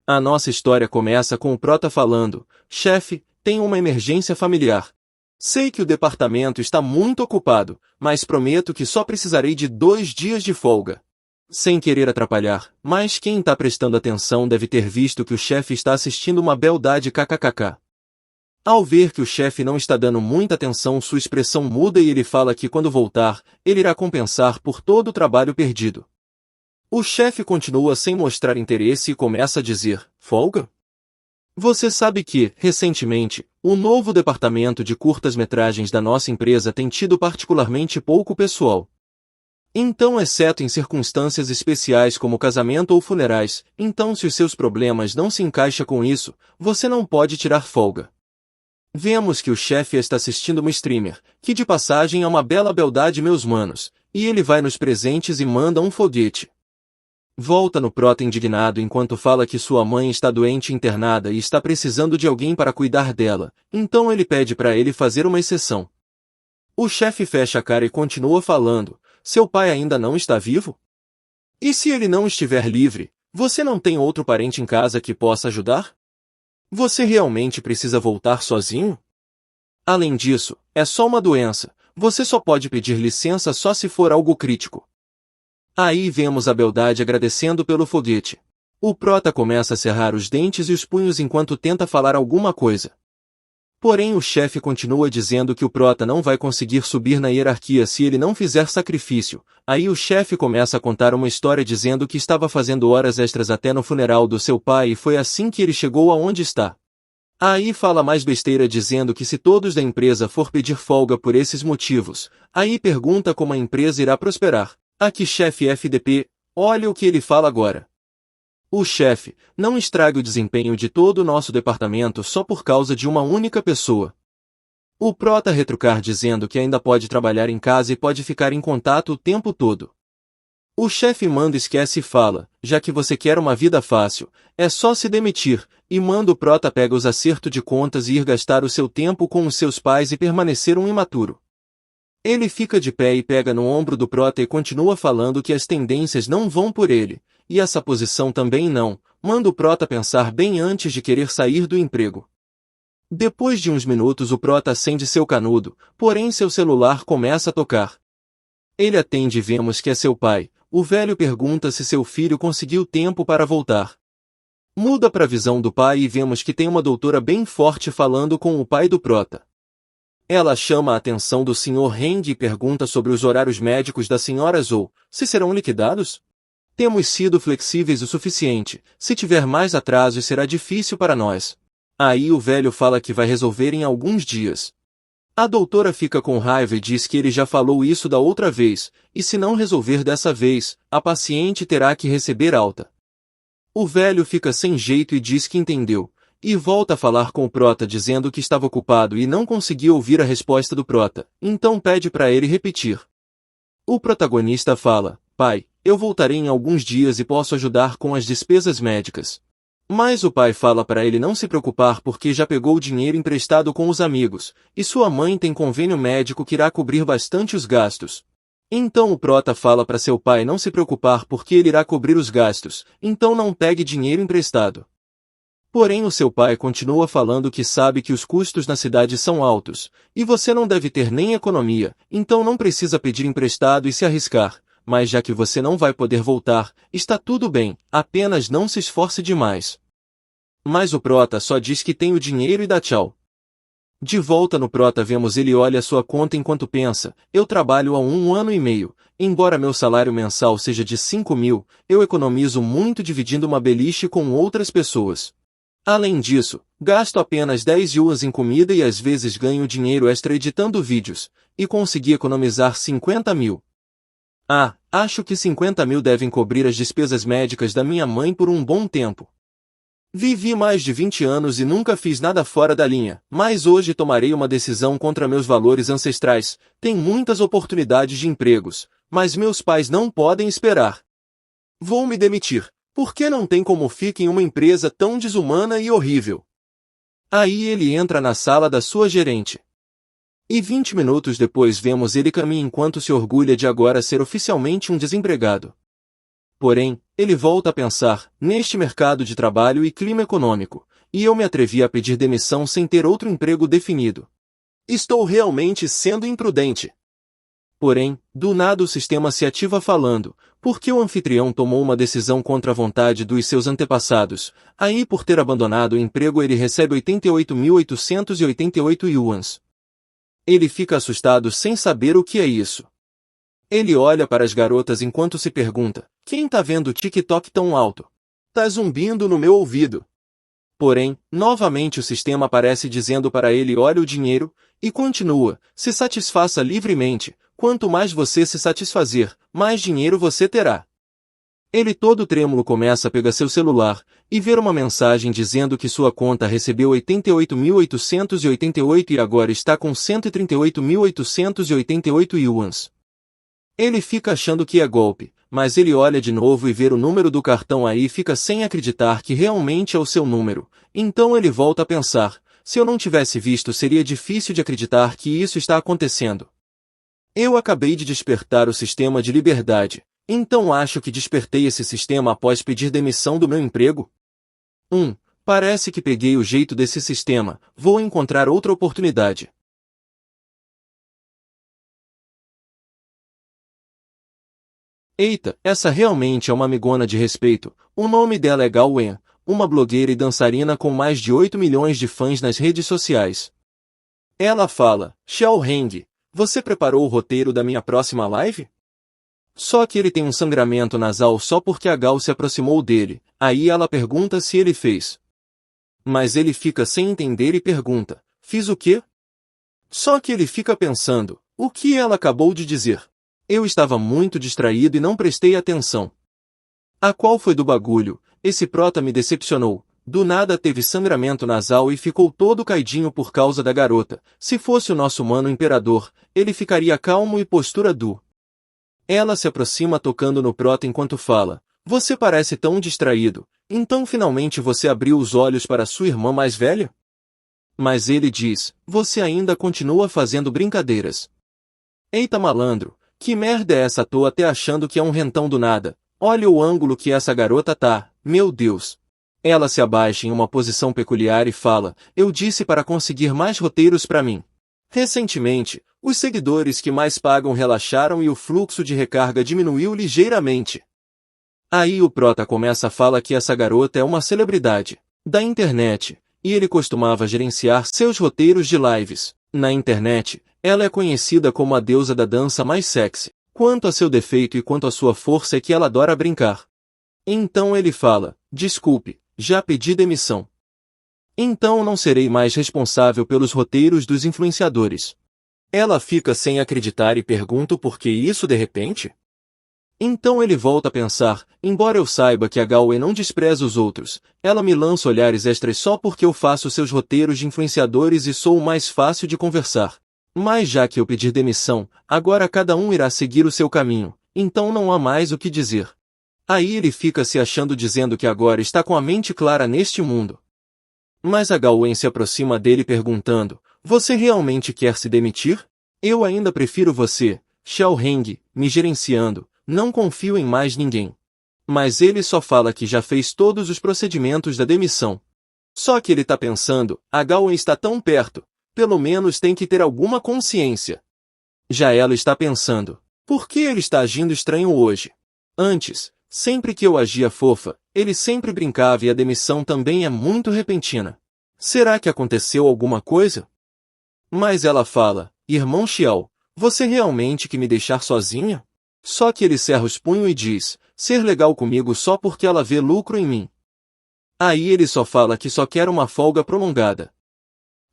A nossa história começa com o Prota falando: chefe, tenho uma emergência familiar. Sei que o departamento está muito ocupado, mas prometo que só precisarei de 2 dias de folga. Sem querer atrapalhar, mas quem está prestando atenção deve ter visto que o chefe está assistindo uma beldade kkkk. Ao ver que o chefe não está dando muita atenção, sua expressão muda e ele fala que quando voltar, ele irá compensar por todo o trabalho perdido. O chefe continua sem mostrar interesse e começa a dizer: folga? Você sabe que, recentemente, o novo departamento de curtas-metragens da nossa empresa tem tido particularmente pouco pessoal. Então, exceto em circunstâncias especiais como casamento ou funerais, então se os seus problemas não se encaixam com isso, você não pode tirar folga. Vemos que o chefe está assistindo uma streamer, que de passagem é uma bela beldade meus manos, e ele vai nos presentes e manda um foguete. Volta no Prota indignado enquanto fala que sua mãe está doente internada e está precisando de alguém para cuidar dela, então ele pede para ele fazer uma exceção. O chefe fecha a cara e continua falando: seu pai ainda não está vivo? E se ele não estiver livre, você não tem outro parente em casa que possa ajudar? Você realmente precisa voltar sozinho? Além disso, é só uma doença, você só pode pedir licença só se for algo crítico. Aí vemos a beldade agradecendo pelo foguete. O Prota começa a cerrar os dentes e os punhos enquanto tenta falar alguma coisa. Porém o chefe continua dizendo que o Prota não vai conseguir subir na hierarquia se ele não fizer sacrifício. Aí o chefe começa a contar uma história dizendo que estava fazendo horas extras até no funeral do seu pai e foi assim que ele chegou aonde está. Aí fala mais besteira dizendo que se todos da empresa for pedir folga por esses motivos, aí pergunta como a empresa irá prosperar. Aqui chefe FDP, olha o que ele fala agora. O chefe, não estrague o desempenho de todo o nosso departamento só por causa de uma única pessoa. O Prota retrucar dizendo que ainda pode trabalhar em casa e pode ficar em contato o tempo todo. O chefe manda esquece e fala: já que você quer uma vida fácil, é só se demitir, e manda o Prota pega os acertos de contas e ir gastar o seu tempo com os seus pais e permanecer um imaturo. Ele fica de pé e pega no ombro do Prota e continua falando que as tendências não vão por ele, e essa posição também não, manda o Prota pensar bem antes de querer sair do emprego. Depois de uns minutos o Prota acende seu canudo, porém seu celular começa a tocar. Ele atende e vemos que é seu pai. O velho pergunta se seu filho conseguiu tempo para voltar. Muda para a visão do pai e vemos que tem uma doutora bem forte falando com o pai do Prota. Ela chama a atenção do Sr. Heng e pergunta sobre os horários médicos da Sra. Zhou, se serão liquidados? Temos sido flexíveis o suficiente, se tiver mais atrasos será difícil para nós. Aí o velho fala que vai resolver em alguns dias. A doutora fica com raiva e diz que ele já falou isso da outra vez, e se não resolver dessa vez, a paciente terá que receber alta. O velho fica sem jeito e diz que entendeu. E volta a falar com o Prota dizendo que estava ocupado e não conseguia ouvir a resposta do Prota, então pede para ele repetir. O protagonista fala: pai, eu voltarei em alguns dias e posso ajudar com as despesas médicas. Mas o pai fala para ele não se preocupar porque já pegou o dinheiro emprestado com os amigos, e sua mãe tem convênio médico que irá cobrir bastante os gastos. Então o Prota fala para seu pai não se preocupar porque ele irá cobrir os gastos, então não pegue dinheiro emprestado. Porém o seu pai continua falando que sabe que os custos na cidade são altos, e você não deve ter nem economia, então não precisa pedir emprestado e se arriscar, mas já que você não vai poder voltar, está tudo bem, apenas não se esforce demais. Mas o Prota só diz que tem o dinheiro e dá tchau. De volta no Prota vemos ele olha sua conta enquanto pensa: eu trabalho há 1 ano e meio, embora meu salário mensal seja de 5.000, eu economizo muito dividindo uma beliche com outras pessoas. Além disso, gasto apenas 10 yuans em comida e às vezes ganho dinheiro extra editando vídeos, e consegui economizar 50.000. Acho que 50.000 devem cobrir as despesas médicas da minha mãe por um bom tempo. Vivi mais de 20 anos e nunca fiz nada fora da linha, mas hoje tomarei uma decisão contra meus valores ancestrais. Tem muitas oportunidades de empregos, mas meus pais não podem esperar. Vou me demitir. Porque não tem como ficar em uma empresa tão desumana e horrível. Aí ele entra na sala da sua gerente. E 20 minutos depois vemos ele caminhar enquanto se orgulha de agora ser oficialmente um desempregado. Porém, ele volta a pensar, neste mercado de trabalho e clima econômico, e eu me atrevi a pedir demissão sem ter outro emprego definido. Estou realmente sendo imprudente. Porém, do nada o sistema se ativa falando, porque o anfitrião tomou uma decisão contra a vontade dos seus antepassados, aí por ter abandonado o emprego ele recebe 88.888 yuans. Ele fica assustado sem saber o que é isso. Ele olha para as garotas enquanto se pergunta, quem tá vendo o TikTok tão alto? Tá zumbindo no meu ouvido. Porém, novamente o sistema aparece dizendo para ele olha o dinheiro, e continua, se satisfaça livremente, quanto mais você se satisfazer, mais dinheiro você terá. Ele todo trêmulo começa a pegar seu celular, e ver uma mensagem dizendo que sua conta recebeu 88.888 e agora está com 138.888 yuans. Ele fica achando que é golpe, mas ele olha de novo e vê o número do cartão aí e fica sem acreditar que realmente é o seu número. Então ele volta a pensar, se eu não tivesse visto seria difícil de acreditar que isso está acontecendo. Eu acabei de despertar o sistema de liberdade, então acho que despertei esse sistema após pedir demissão do meu emprego? Parece que peguei o jeito desse sistema, vou encontrar outra oportunidade. Eita, essa realmente é uma amigona de respeito, o nome dela é Gao Wen, uma blogueira e dançarina com mais de 8 milhões de fãs nas redes sociais. Ela fala, Xiao Heng, você preparou o roteiro da minha próxima live? Só que ele tem um sangramento nasal só porque a Gao se aproximou dele, aí ela pergunta se ele fez. Mas ele fica sem entender e pergunta, fiz o quê? Só que ele fica pensando, o que ela acabou de dizer? Eu estava muito distraído e não prestei atenção. A qual foi do bagulho, esse prota me decepcionou, do nada teve sangramento nasal e ficou todo caidinho por causa da garota, se fosse o nosso mano imperador, ele ficaria calmo e postura du. Ela se aproxima tocando no prota enquanto fala, você parece tão distraído, então finalmente você abriu os olhos para sua irmã mais velha? Mas ele diz, você ainda continua fazendo brincadeiras. Eita malandro, que merda é essa? Tô até achando que é um rentão do nada. Olha o ângulo que essa garota tá, meu Deus. Ela se abaixa em uma posição peculiar e fala, eu disse para conseguir mais roteiros para mim. Recentemente, os seguidores que mais pagam relaxaram e o fluxo de recarga diminuiu ligeiramente. Aí o prota começa a falar que essa garota é uma celebridade da internet, e ele costumava gerenciar seus roteiros de lives. Na internet, ela é conhecida como a deusa da dança mais sexy. Quanto a seu defeito e quanto a sua força é que ela adora brincar. Então ele fala, desculpe, já pedi demissão. Então não serei mais responsável pelos roteiros dos influenciadores. Ela fica sem acreditar e pergunta por que isso de repente? Então ele volta a pensar, embora eu saiba que a Gaoe não despreza os outros, ela me lança olhares extras só porque eu faço seus roteiros de influenciadores e sou o mais fácil de conversar. Mas já que eu pedir demissão, agora cada um irá seguir o seu caminho, então não há mais o que dizer. Aí ele fica se achando dizendo que agora está com a mente clara neste mundo. Mas a Gaoen se aproxima dele perguntando, você realmente quer se demitir? Eu ainda prefiro você, Xiao Heng, me gerenciando, não confio em mais ninguém. Mas ele só fala que já fez todos os procedimentos da demissão. Só que ele tá pensando, a Gaoen está tão perto, pelo menos tem que ter alguma consciência. Já ela está pensando, por que ele está agindo estranho hoje? Antes, sempre que eu agia fofa, ele sempre brincava e a demissão também é muito repentina. Será que aconteceu alguma coisa? Mas ela fala, irmão Xiao, você realmente quer me deixar sozinha? Só que ele cerra os punhos e diz, ser legal comigo só porque ela vê lucro em mim. Aí ele só fala que só quer uma folga prolongada.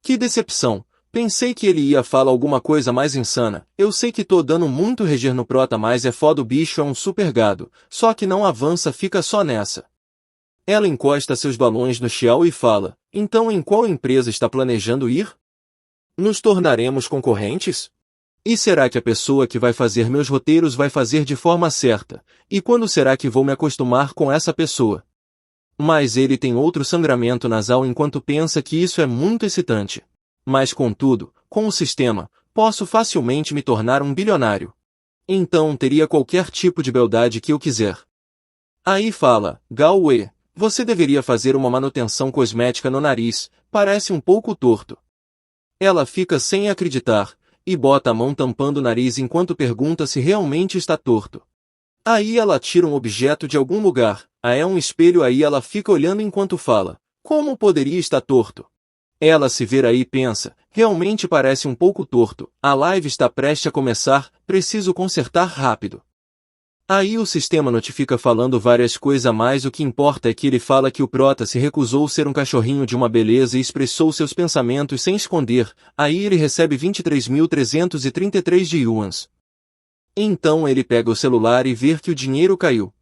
Que decepção, pensei que ele ia falar alguma coisa mais insana, eu sei que tô dando muito reger no prota mas é foda o bicho é um super gado, só que não avança fica só nessa. Ela encosta seus balões no Xiao e fala, então em qual empresa está planejando ir? Nos tornaremos concorrentes? E será que a pessoa que vai fazer meus roteiros vai fazer de forma certa? E quando será que vou me acostumar com essa pessoa? Mas ele tem outro sangramento nasal enquanto pensa que isso é muito excitante. Mas contudo, com o sistema, posso facilmente me tornar um bilionário. Então teria qualquer tipo de beldade que eu quiser. Aí fala, Galway, você deveria fazer uma manutenção cosmética no nariz, parece um pouco torto. Ela fica sem acreditar, e bota a mão tampando o nariz enquanto pergunta se realmente está torto. Aí ela tira um objeto de algum lugar, é um espelho, aí ela fica olhando enquanto fala, como poderia estar torto? Ela se vira aí e pensa, realmente parece um pouco torto, a live está prestes a começar, preciso consertar rápido. Aí o sistema notifica falando várias coisas a mais, o que importa é que ele fala que o prota se recusou ser um cachorrinho de uma beleza e expressou seus pensamentos sem esconder, aí ele recebe 23.333 de yuans. Então ele pega o celular e vê que o dinheiro caiu.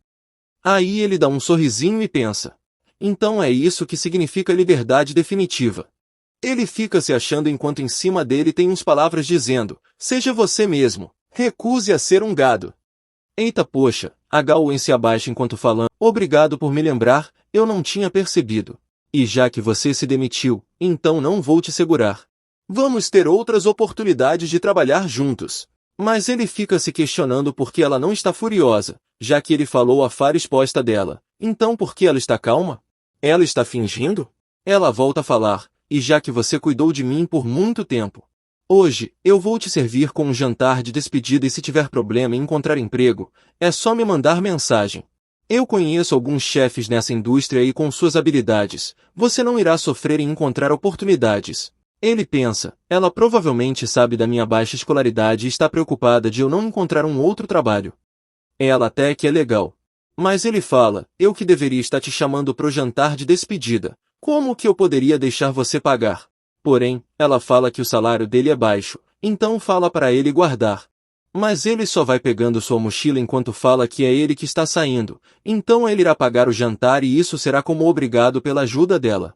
Aí ele dá um sorrisinho e pensa, então é isso que significa liberdade definitiva. Ele fica se achando enquanto em cima dele tem uns palavras dizendo, seja você mesmo, recuse a ser um gado. Eita poxa, a Gawain se abaixa enquanto falando, obrigado por me lembrar, eu não tinha percebido. E já que você se demitiu, então não vou te segurar. Vamos ter outras oportunidades de trabalhar juntos. Mas ele fica se questionando por que ela não está furiosa, já que ele falou a fara exposta dela. Então por que ela está calma? Ela está fingindo? Ela volta a falar, e já que você cuidou de mim por muito tempo, hoje, eu vou te servir com um jantar de despedida e se tiver problema em encontrar emprego, é só me mandar mensagem. Eu conheço alguns chefes nessa indústria e com suas habilidades, você não irá sofrer em encontrar oportunidades. Ele pensa, ela provavelmente sabe da minha baixa escolaridade e está preocupada de eu não encontrar um outro trabalho. Ela até que é legal. Mas ele fala, eu que deveria estar te chamando pro jantar de despedida, como que eu poderia deixar você pagar? Porém, ela fala que o salário dele é baixo, então fala para ele guardar. Mas ele só vai pegando sua mochila enquanto fala que é ele que está saindo, então ele irá pagar o jantar e isso será como obrigado pela ajuda dela.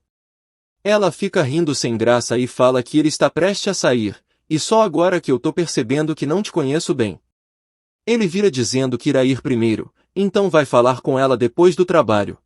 Ela fica rindo sem graça e fala que ele está prestes a sair, e só agora que eu tô percebendo que não te conheço bem. Ele vira dizendo que irá ir primeiro, então vai falar com ela depois do trabalho.